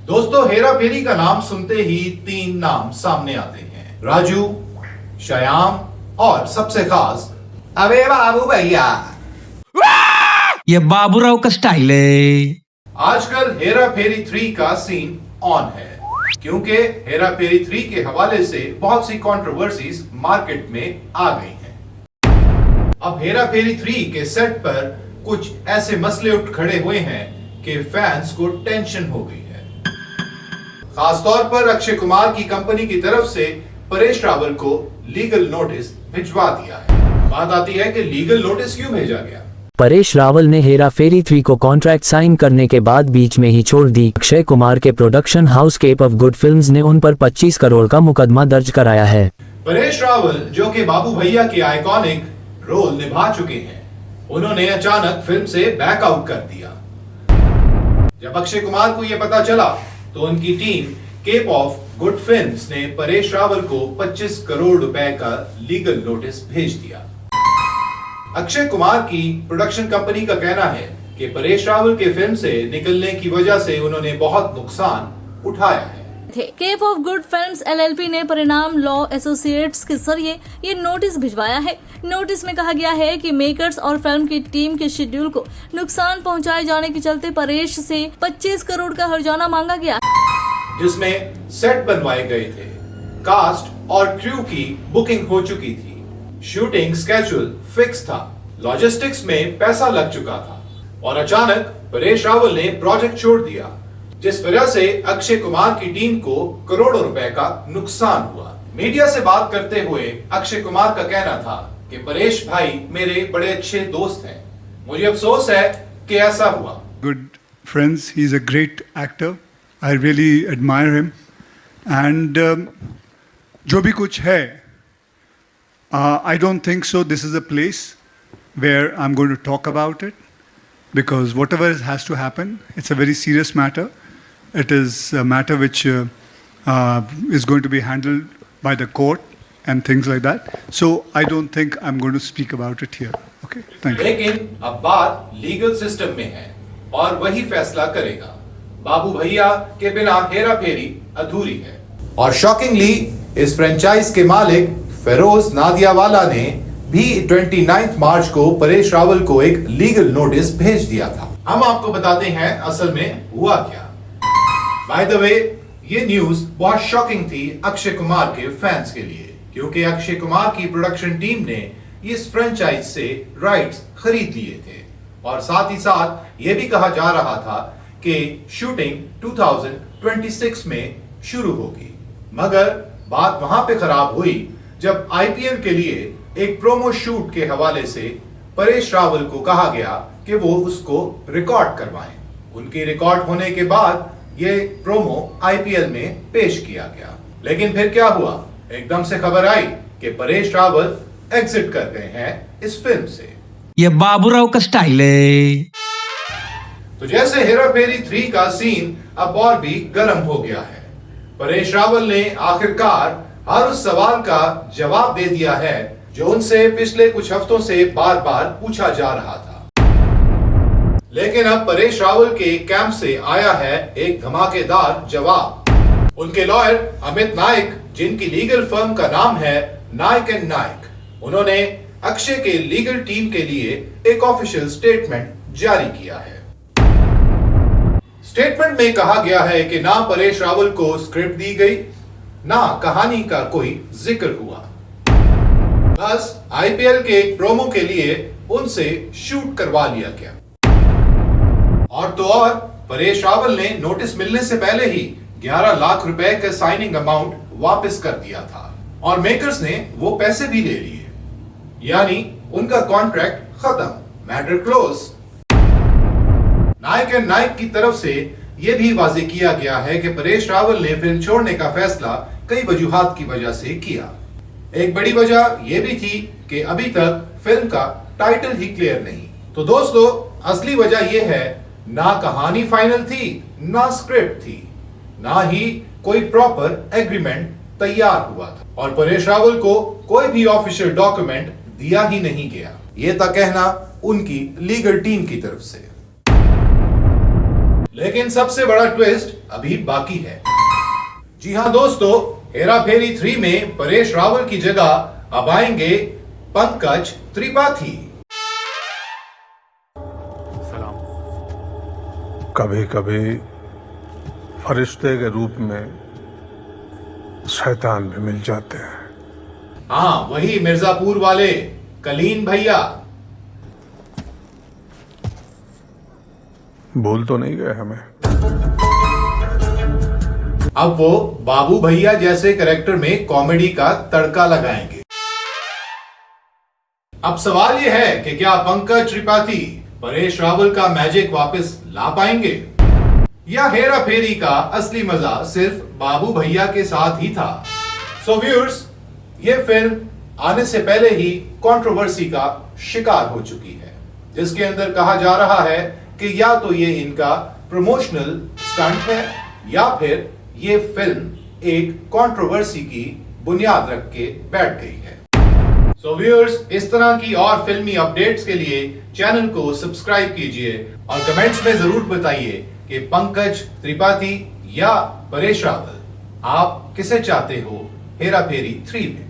दोस्तों, हेरा फेरी का नाम सुनते ही तीन नाम सामने आते हैं, राजू, श्याम और सबसे खास अबे बाबू भैया। ये बाबूराव का स्टाइल है। आजकल हेरा फेरी 3 का सीन ऑन है क्योंकि हेरा फेरी 3 के हवाले से बहुत सी कंट्रोवर्सीज मार्केट में आ गई हैं। अब हेरा फेरी 3 के सेट पर कुछ ऐसे मसले उठ खड़े हुए हैं कि फैंस को टेंशन हो गई है। खासतौर पर अक्षय कुमार की कंपनी की तरफ से परेश रावल को लीगल नोटिस भिजवा दिया है। बात आती है कि लीगल नोटिस क्यों भेजा गया। परेश रावल ने हेरा फेरी 3 को कॉन्ट्रैक्ट साइन करने के बाद बीच में ही छोड़ दी। अक्षय कुमार के production house Cape of Good Films ने उन पर 25 करोड़ का मुकदमा दर्ज कराया है। परेश रावल, जो कि बाबू भैया के आइकॉनिक रोल निभा चुके हैं, उन्होंने अचानक फिल्म से बैक आउट कर दिया। जब अक्षय कुमार को यह पता चला तो उनकी team Cape of Good Films ने परेश रावल को 25 करोड़ रुपए का लीगल नोटिस भेज दिया। अक्षय कुमार की प्रोडक्शन कंपनी का कहना है कि परेश रावल के फिल्म से निकलने की वजह से उन्होंने बहुत नुकसान उठाया है। Cape of Good Films LLP ने परिणाम लॉ एसोसिएट्स के जरिए ये नोटिस भिजवाया है। नोटिस में कहा गया है कि मेकर्स और फिल्म की टीम के शेड्यूल को नुकसान पहुंचाए जाने के चलते परेश से 25 करोड़ का हर्जाना मांगा गया, जिसमें सेट बनवाए गए थे, कास्ट और क्रू की बुकिंग हो चुकी थी, शूटिंग स्केड्यूल फिक्स था, लॉजिस्टिक्स में पैसा लग चुका था और अचानक परेश रावल ने प्रोजेक्ट छोड़ दिया, जिस वजह से अक्षय कुमार की टीम को करोड़ों रुपए का नुकसान हुआ। मीडिया से बात करते हुए अक्षय कुमार का कहना था कि परेश भाई मेरे बड़े अच्छे दोस्त हैं, मुझे अफसोस है कि ऐसा हुआ। Good friends, he's a great actor. I really admire him. And जो भी कुछ है, I don't think so this is a place where I'm going to talk about it, because whatever has to happen, it's a very serious matter. It is a matter which is going to be handled by the court and things like that. So I don't think I'm going to speak about it here. Okay, thank you. लेकिन अब बात legal system में है और वही फैसला करेगा। बाबू भैया के बिना हेरा फेरी अधूरी है। और शॉकिंगली इस फ्रेंचाइज के मालिक फेरोज नादियावाला ने भी 29 मार्च को परेश रावल को एक लीगल नोटिस भेज दिया था। हम आपको बताते हैं असल में हुआ क्या। बाय द वे, ये न्यूज बहुत शॉकिंग थी अक्षय कुमार के फैंस के लिए, क्योंकि अक्षय कुमार की प्रोडक्शन टीम ने इस फ्रेंचाइज से राइट्स खरीद लिए थे और साथ ही साथ ये भी कहा जा रहा था कि शूटिंग 2026 में शुरू होगी। मगर बात वहां पे खराब हुई जब IPL के लिए एक प्रोमो शूट के हवाले से परेश रावल को कहा गया कि वो उसको रिकॉर्ड करवाएं। उनकी रिकॉर्ड होने के बाद ये प्रोमो IPL में पेश किया गया, लेकिन फिर क्या हुआ, एकदम से खबर आई कि परेश रावल एग्जिट कर गए हैं इस फिल्म से। ये बाबूराव का स्टाइल है। तो जैसे हेरा फेरी 3 का सीन अब और भी गर्म हो गया है। परेश रावल ने आखिरकार हर उस सवाल का जवाब दे दिया है जो उनसे पिछले कुछ हफ्तों से बार बार पूछा जा रहा था। लेकिन अब परेश रावल के कैंप से आया है एक धमाकेदार जवाब। उनके लॉयर अमित नाइक, जिनकी लीगल फर्म का नाम है नाइक एंड नाइक, उन्होंने अक्षय के लीगल टीम के लिए एक ऑफिशियल स्टेटमेंट जारी किया है। स्टेटमेंट में कहा गया है कि ना परेश रावल को स्क्रिप्ट दी गई, ना कहानी का कोई जिक्र हुआ, बस IPL के प्रोमो के लिए उनसे शूट करवा लिया गया। और तो और परेश रावल ने नोटिस मिलने से पहले ही 11 लाख रुपए का साइनिंग अमाउंट वापस कर दिया था और मेकर्स ने वो पैसे भी ले लिए, यानी उनका कॉन्ट्रैक्ट खत्म, matter close. Naik and Naik की तरफ से यह भी वाज़ेह किया गया है कि परेश रावल ने फिल्म छोड़ने का फैसला कई वजूहात की वजह से किया। एक बड़ी वजह यह भी थी कि अभी तक फिल्म का टाइटल ही क्लियर नहीं। तो दोस्तों, असली वजह यह है, ना कहानी फाइनल थी, ना स्क्रिप्ट थी, ना ही कोई प्रॉपर एग्रीमेंट तैयार हुआ था और परेश रावल को कोई भी ऑफिशियल डॉक्यूमेंट दिया ही नहीं गया। ये था कहना उनकी लीगल टीम की तरफ से। लेकिन सबसे बड़ा ट्विस्ट अभी बाकी है। जी हां दोस्तों, हेरा फेरी 3 में परेश रावल की जगह अब आएंगे पंकज त्रिपाठी। कभी कभी फरिश्ते के रूप में शैतान भी मिल जाते हैं। हाँ, वही मिर्जापुर वाले कलीन भैया। भूल तो नहीं गए हमें। अब वो बाबू भैया जैसे कैरेक्टर में कॉमेडी का तड़का लगाएंगे। अब सवाल यह है कि क्या पंकज त्रिपाठी परेश रावल का मैजिक वापस ला पाएंगे, या हेरा फेरी का असली मजा सिर्फ बाबू भैया के साथ ही था। सो व्यूअर्स, ये फिल्म आने से पहले ही कंट्रोवर्सी का शिकार हो चुकी है, जिसके अंदर कहा जा रहा है कि या तो ये इनका प्रमोशनल स्टंट है या फिर ये फिल्म एक कंट्रोवर्सी की बुनियाद रख के बैठ गई है। सो व्यूअर्स, इस तरह की और फिल्मी अपडेट्स के लिए चैनल को सब्सक्राइब कीजिए और कमेंट्स में जरूर बताइए कि पंकज त्रिपाठी या परेश रावल, आप किसे चाहते हो हेरा फेरी 3 में।